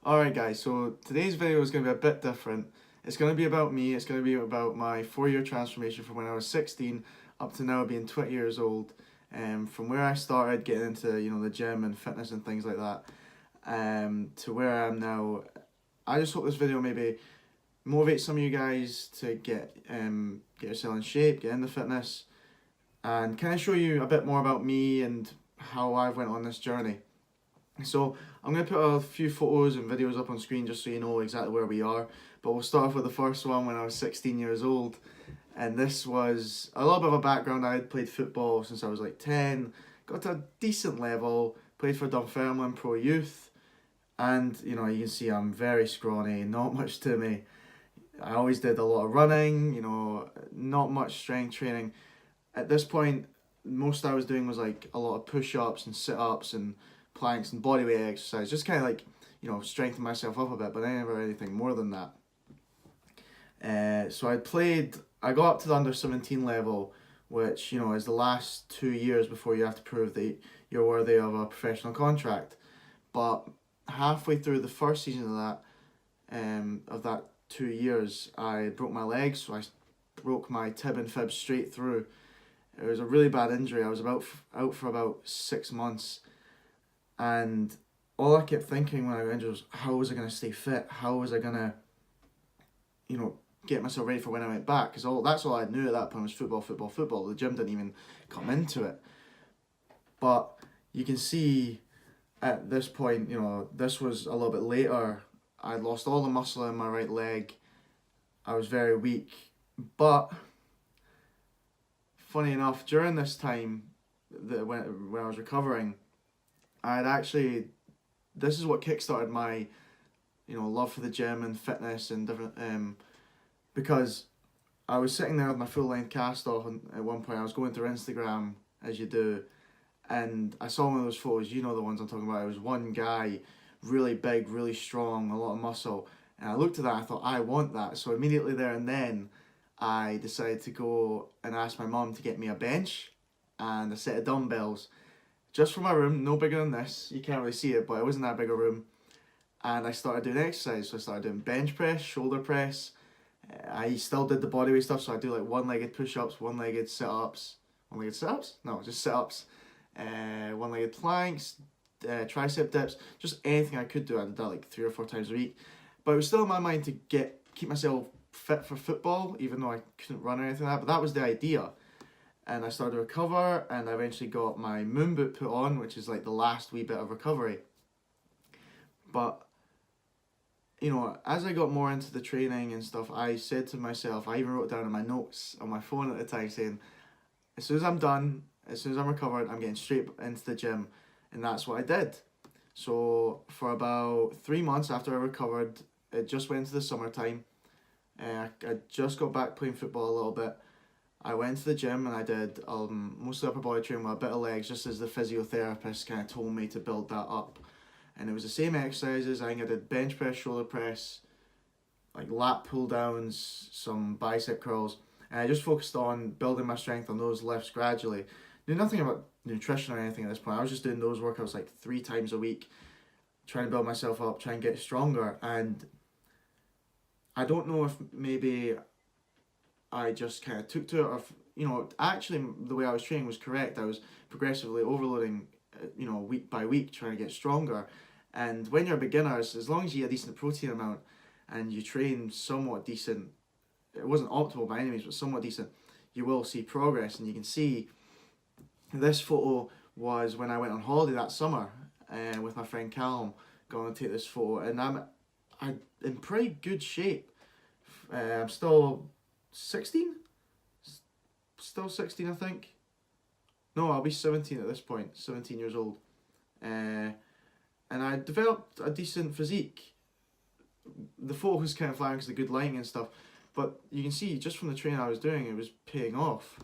Alright guys, so today's video is going to be a bit different. It's going to be about me, it's going to be about my 4-year transformation from when I was 16 up to now being 20 years old. From where I started getting into, the gym and fitness and things like that, to where I am now. I just hope this video maybe motivate some of you guys to get yourself in shape, get into fitness, and kind of show you a bit more about me and how I went on this journey. So I'm going to put a few photos and videos up on screen just so you know exactly where we are. But we'll start off with the first one when I was 16 years old. And this was a little bit of a background. I had played football since I was like 10, got to a decent level, played for Dunfermline Pro Youth. And you can see I'm very scrawny, not much to me. I always did a lot of running, not much strength training. At this point, most I was doing was like a lot of push-ups and sit-ups and planks and bodyweight exercise, just kind of like, strengthen myself up a bit, but I never anything more than that. So I got up to the under 17 level, which, is the last 2 years before you have to prove that you're worthy of a professional contract. But halfway through the first season of that 2 years, I broke my leg, so I broke my tib and fib straight through. It was a really bad injury. I was out for about 6 months. And all I kept thinking when I got injured was, how was I going to stay fit? How was I going to, get myself ready for when I went back? Because that's all I knew at that point was football, football, football. The gym didn't even come into it. But you can see at this point, this was a little bit later. I lost all the muscle in my right leg. I was very weak. But funny enough, during this time, when I was recovering, this is what kickstarted my, love for the gym and fitness and different, because I was sitting there with my full length cast off, and at one point I was going through Instagram, as you do, and I saw one of those photos, the ones I'm talking about. It was one guy, really big, really strong, a lot of muscle, and I looked at that, I thought, I want that. So immediately there and then, I decided to go and ask my mum to get me a bench and a set of dumbbells, just for my room, no bigger than this. You can't really see it, but it wasn't that big a room. And I started doing exercise. So I started doing bench press, shoulder press. I still did the bodyweight stuff, so I do like one-legged push-ups, one-legged sit-ups. One-legged sit-ups? No, just sit-ups. One-legged planks, tricep dips, just anything I could do. I did that like 3 or 4 times a week. But it was still in my mind to keep myself fit for football, even though I couldn't run or anything like that. But that was the idea. And I started to recover, and I eventually got my moon boot put on, which is like the last wee bit of recovery. But, as I got more into the training and stuff, I said to myself, I even wrote down in my notes on my phone at the time saying, as soon as I'm done, as soon as I'm recovered, I'm getting straight into the gym. And that's what I did. So for about 3 months after I recovered, it just went into the summertime. I just got back playing football a little bit. I went to the gym and I did mostly upper body training with a bit of legs, just as the physiotherapist kind of told me to build that up. And it was the same exercises. I think I did bench press, shoulder press, like lat pull downs, some bicep curls. And I just focused on building my strength on those lifts gradually. Knew nothing about nutrition or anything at this point. I was just doing those workouts like 3 times a week, trying to build myself up, trying to get stronger. And I don't know if maybe I just kind of took to it, or actually the way I was training was correct. I was progressively overloading, week by week, trying to get stronger. And when you're beginners, as long as you get a decent protein amount and you train somewhat decent, it wasn't optimal by any means, but somewhat decent, you will see progress. And you can see this photo was when I went on holiday that summer, with my friend Callum, going to take this photo, and I'm in pretty good shape. I'm still 16? Still 16, I think. No, I'll be 17 at this point, 17 years old. And I developed a decent physique. The photo was kind of flying because of the good lighting and stuff, but you can see just from the training I was doing, it was paying off.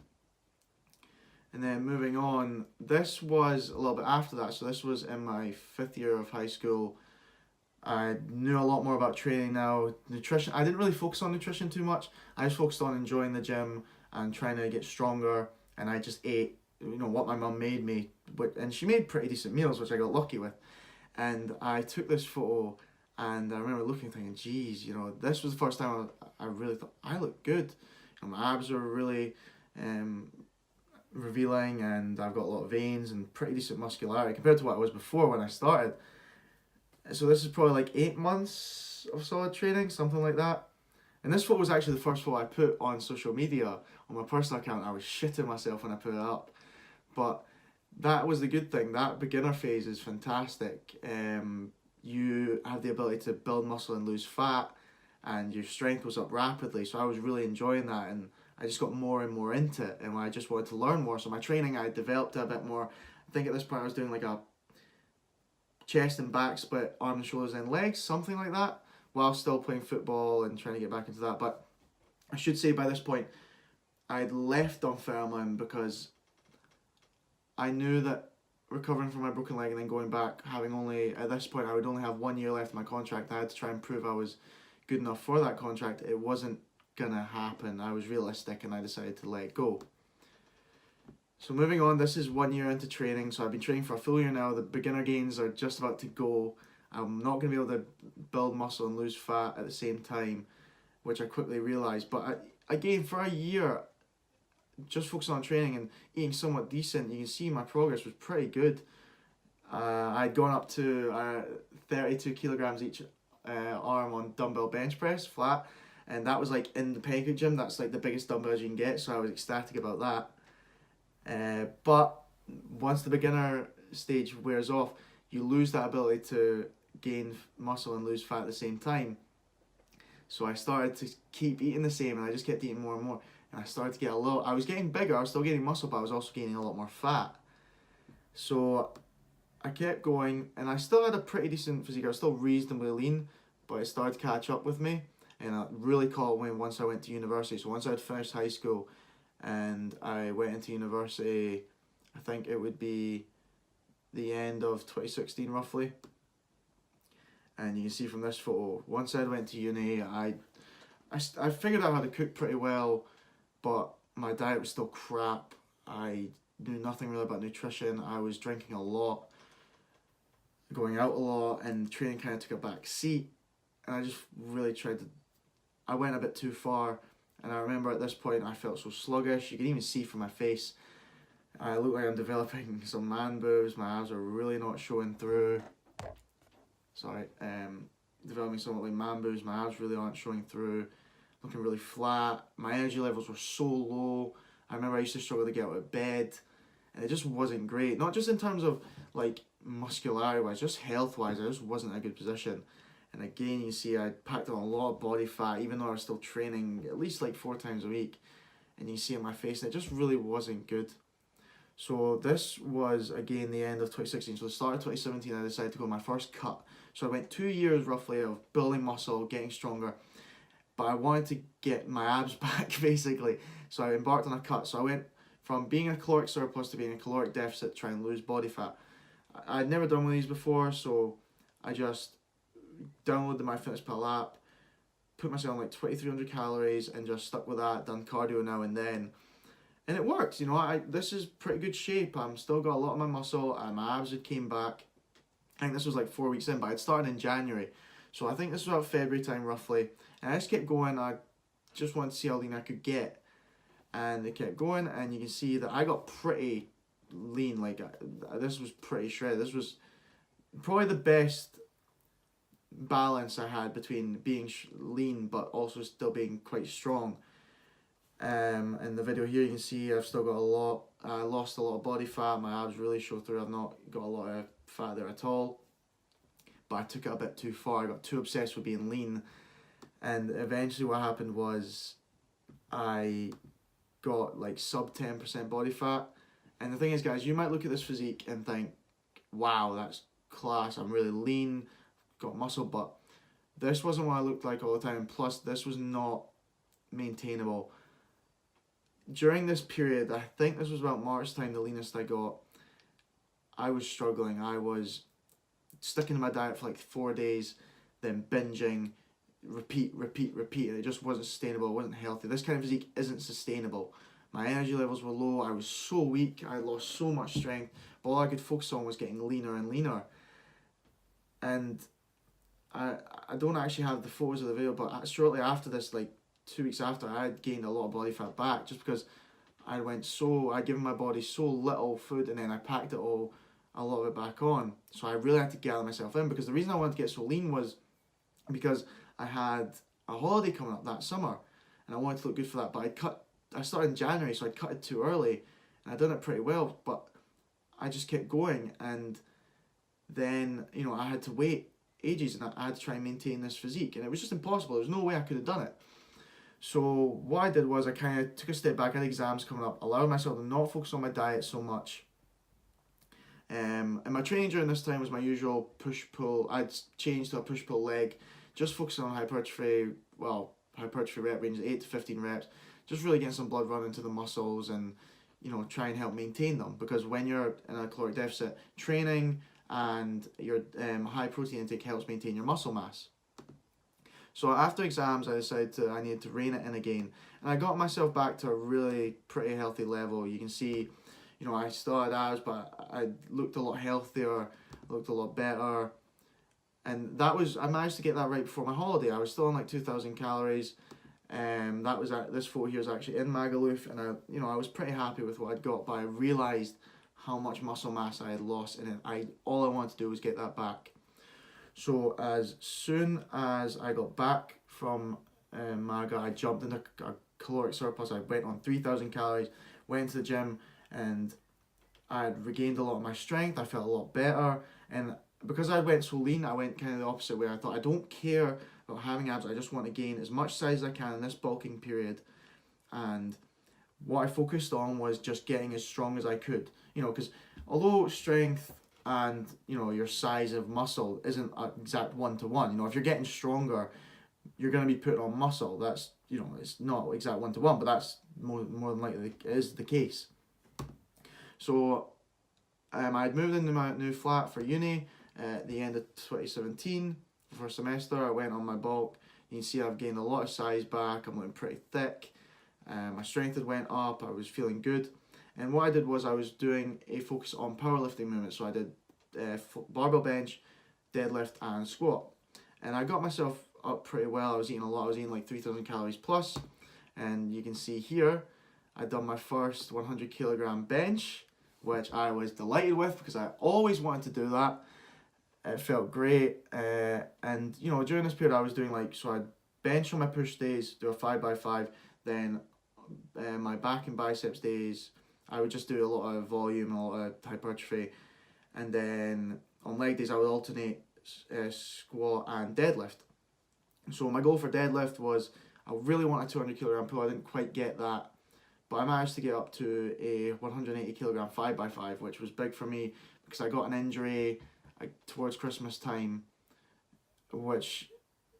And then moving on, this was a little bit after that, so this was in my 5th year of high school. I knew a lot more about training now. Nutrition, I didn't really focus on nutrition too much. I just focused on enjoying the gym and trying to get stronger. And I just ate, what my mum made me. And she made pretty decent meals, which I got lucky with. And I took this photo And I remember looking and thinking, geez, this was the first time I really thought I look good. My abs are really um, revealing, and I've got a lot of veins and pretty decent muscularity compared to what I was before when I started. So this is probably like 8 months of solid training, something like that. And this photo was actually the first photo I put on social media on my personal account. I was shitting myself when I put it up, but that was the good thing. That beginner phase is fantastic. You have the ability to build muscle and lose fat, and your strength was up rapidly. So I was really enjoying that, and I just got more and more into it, and I just wanted to learn more. So my training, I developed a bit more. I think at this point I was doing like a chest and back split, arms and shoulders and legs, something like that, while still playing football and trying to get back into that. But I should say by this point, I'd left Dunfermline because I knew that recovering from my broken leg and then going back, having only, at this point, I would only have 1 year left in my contract. I had to try and prove I was good enough for that contract. It wasn't gonna happen. I was realistic and I decided to let go. So moving on, this is 1 year into training. So I've been training for a full year now. The beginner gains are just about to go. I'm not going to be able to build muscle and lose fat at the same time, which I quickly realised. But again, for a year, just focusing on training and eating somewhat decent, you can see my progress was pretty good. I'd gone up to 32 kilograms each arm on dumbbell bench press, flat. And that was like in the Peggy gym. That's like the biggest dumbbells you can get. So I was ecstatic about that. But once the beginner stage wears off, you lose that ability to gain muscle and lose fat at the same time. So I started to keep eating the same, and I just kept eating more and more. And I started to get I was getting bigger, I was still gaining muscle, but I was also gaining a lot more fat. So I kept going, and I still had a pretty decent physique. I was still reasonably lean, but it started to catch up with me. And it really caught me once I went to university. So once I had finished high school, and I went into university, I think it would be the end of 2016 roughly. And you can see from this photo, once I went to uni, I figured out how to cook pretty well, but my diet was still crap. I knew nothing really about nutrition. I was drinking a lot, going out a lot, and training kind of took a back seat. And I just really I went a bit too far. And I remember at this point I felt so sluggish. You can even see from my face, I look like I'm developing some man boobs. My abs are really not showing through. Sorry, developing somewhat like man boobs. My abs really aren't showing through. Looking really flat. My energy levels were so low. I remember I used to struggle to get out of bed, and it just wasn't great. Not just in terms of like muscularity wise, just health wise. I just wasn't in a good position. And again, you see I packed on a lot of body fat, even though I was still training at least like 4 times a week. And you see it in my face, and it just really wasn't good. So this was, again, the end of 2016. So the start of 2017, I decided to go on my first cut. So I went 2 years roughly of building muscle, getting stronger. But I wanted to get my abs back, basically. So I embarked on a cut. So I went from being in a caloric surplus to being in a caloric deficit to try and lose body fat. I'd never done one of these before, so I just downloaded the MyFitnessPal app, put myself on like 2,300 calories and just stuck with that, done cardio now and then. And it works, this is pretty good shape. I'm still got a lot of my muscle, and my abs had came back. I think this was like 4 weeks in, but I'd started in January. So I think this was about February time roughly. And I just kept going. I just wanted to see how lean I could get. And it kept going, and you can see that I got pretty lean. Like, this was pretty shredded. This was probably the best balance I had between being lean but also still being quite strong. In the video here you can see I've still got I lost a lot of body fat. My abs really show through. I've not got a lot of fat there at all, but I took it a bit too far. I got too obsessed with being lean, and eventually what happened was I got like sub 10% body fat. And the thing is, guys, you might look at this physique and think, wow, that's class, I'm really lean, got muscle, but this wasn't what I looked like all the time. Plus, this was not maintainable. During this period, I think this was about March time, the leanest I got, I was struggling. I was sticking to my diet for like 4 days, then binging, repeat, and it just wasn't sustainable. It wasn't healthy. This kind of physique isn't sustainable. My energy levels were low. I was so weak. I lost so much strength. But all I could focus on was getting leaner and leaner. And I don't actually have the photos of the video, but shortly after this, like 2 weeks after, I had gained a lot of body fat back just because I'd given my body so little food, and then I packed a lot of it back on. So I really had to gather myself in, because the reason I wanted to get so lean was because I had a holiday coming up that summer, and I wanted to look good for that. But I started in January, so I cut it too early, and I done it pretty well. But I just kept going, and then I had to wait ages, and I had to try and maintain this physique, and it was just impossible. There was no way I could have done it. So what I did was I kind of took a step back. I had exams coming up, allowed myself to not focus on my diet so much. And my training during this time was my usual push-pull. I'd changed to a push-pull leg, just focusing on hypertrophy rep range, 8 to 15 reps, just really getting some blood running to the muscles, and try and help maintain them, because when you're in a caloric deficit, training and your high protein intake helps maintain your muscle mass. So after exams, I decided I needed to rein it in again, and I got myself back to a really pretty healthy level. You can see, I still had abs, but I looked a lot healthier, looked a lot better, and I managed to get that right before my holiday. I was still on like 2,000 calories. This photo here is actually in Magaluf, and I was pretty happy with what I'd got, but I realized how much muscle mass I had lost, and all I wanted to do was get that back. So as soon as I got back from MAGA, I jumped into a caloric surplus. I went on 3,000 calories, went to the gym, and I had regained a lot of my strength. I felt a lot better, and because I went so lean, I went kind of the opposite way. I thought, I don't care about having abs, I just want to gain as much size as I can in this bulking period. And what I focused on was just getting as strong as I could, because although strength and your size of muscle isn't an exact one-to-one, if you're getting stronger, you're going to be putting on muscle. That's it's not exact one-to-one, but that's more than likely is the case. So I'd moved into my new flat for uni at the end of 2017 for a semester. I went on my bulk. You can see I've gained a lot of size back. I'm looking pretty thick. My strength had went up. I was feeling good. And what I did was I was doing a focus on powerlifting movements. So I did barbell bench, deadlift, and squat. And I got myself up pretty well. I was eating a lot. I was eating like 3,000 calories plus. And you can see here, I'd done my first 100 kilogram bench, which I was delighted with because I always wanted to do that. It felt great. And during this period I was doing so I'd bench on my push days, do a 5x5, then my back and biceps days, I would just do a lot of volume and a lot of hypertrophy, and then on leg days I would alternate squat and deadlift. So my goal for deadlift was I really wanted a 200 kilogram pull. I didn't quite get that, but I managed to get up to a 180 kilogram 5x5, which was big for me because I got an injury towards Christmas time, which,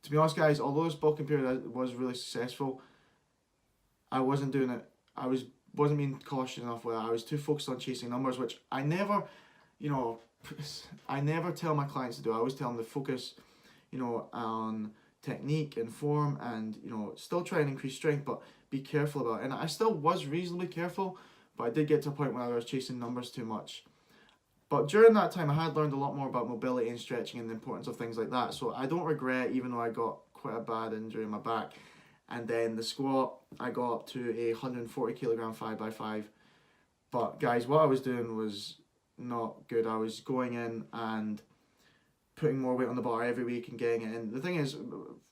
to be honest guys, although this bulking period was really successful, I wasn't doing it. Wasn't being cautious enough with it. I was too focused on chasing numbers, which I never tell my clients to do. I always tell them to focus, on technique and form, and still try and increase strength, but be careful about it. And I still was reasonably careful, but I did get to a point where I was chasing numbers too much. But during that time, I had learned a lot more about mobility and stretching and the importance of things like that. So I don't regret, even though I got quite a bad injury in my back. And then the squat, I got up to a 140 kilogram 5x5. But guys, what I was doing was not good. I was going in and putting more weight on the bar every week and getting it in. The thing is,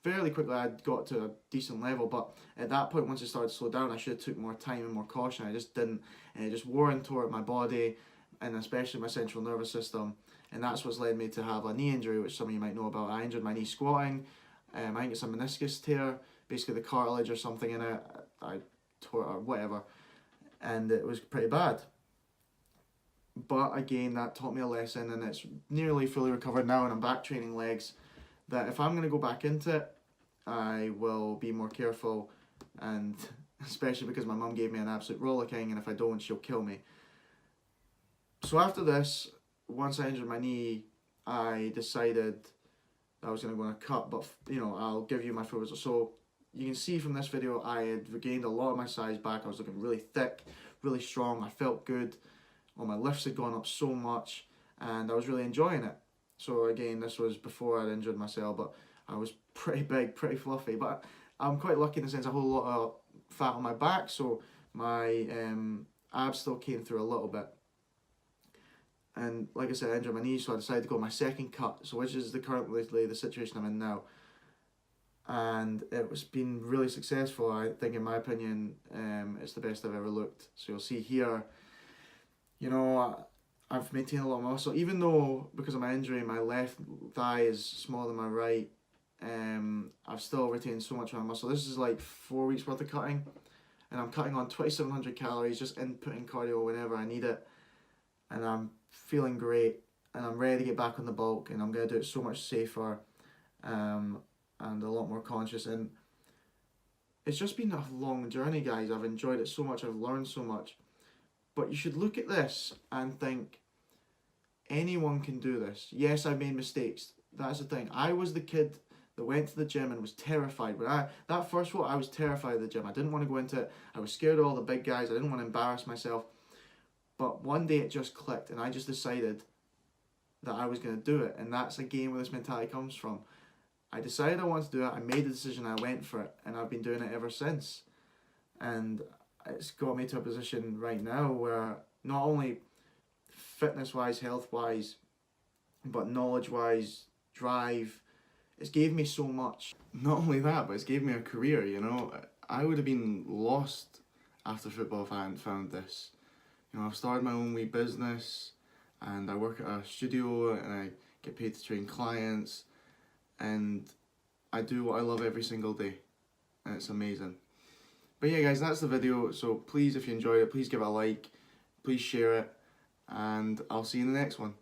fairly quickly I got to a decent level, but at that point, once it started to slow down, I should have took more time and more caution. I just didn't, and it just wore and tore at my body, and especially my central nervous system. And that's what's led me to have a knee injury, which some of you might know about. I injured my knee squatting. I think it's a meniscus tear, basically the cartilage or something in it. I tore it or whatever, and it was pretty bad. But again, that taught me a lesson, and it's nearly fully recovered now, and I'm back training legs, that if I'm going to go back into it, I will be more careful, and especially because my mum gave me an absolute rollicking, and if I don't, she'll kill me. So after this, once I injured my knee, I decided I was going to go on a cut, but I'll give you my full results. So you can see from this video, I had regained a lot of my size back. I was looking really thick, really strong. I felt good. Well, my lifts had gone up so much, and I was really enjoying it. So again, this was before I'd injured myself, but I was pretty big, pretty fluffy. But I'm quite lucky in the sense a whole lot of fat on my back, so my abs still came through a little bit. And like I said, I injured my knee, so I decided to go my second cut, so which is currently the situation I'm in now. And it was been really successful. I think, in my opinion, it's the best I've ever looked. So you'll see here, you know, I've maintained a lot of muscle, even though because of my injury, my left thigh is smaller than my right. I've still retained so much of my muscle. This is like 4 weeks worth of cutting, and I'm cutting on 2,700 calories, just inputting cardio whenever I need it, and I'm feeling great, and I'm ready to get back on the bulk, and I'm gonna do it so much safer, and a lot more conscious. And it's just been a long journey, guys. I've enjoyed it so much. I've learned so much. But you should look at this and think, anyone can do this. Yes, I've made mistakes. That's the thing. I was the kid that went to the gym and was terrified. That first one, I was terrified of the gym. I didn't want to go into it. I was scared of all the big guys. I didn't want to embarrass myself. But one day it just clicked, and I just decided that I was going to do it. And that's again where this mentality comes from. I decided I wanted to do it. I made the decision. I went for it, and I've been doing it ever since. And it's got me to a position right now where not only fitness wise, health wise, but knowledge wise, drive, it's gave me so much. Not only that, but it's gave me a career, you know. I would have been lost after football if I hadn't found this. You know, I've started my own wee business, and I work at a studio, and I get paid to train clients, and I do what I love every single day, and it's amazing. But yeah, guys, that's the video. So please, if you enjoyed it, please give it a like, please share it, and I'll see you in the next one.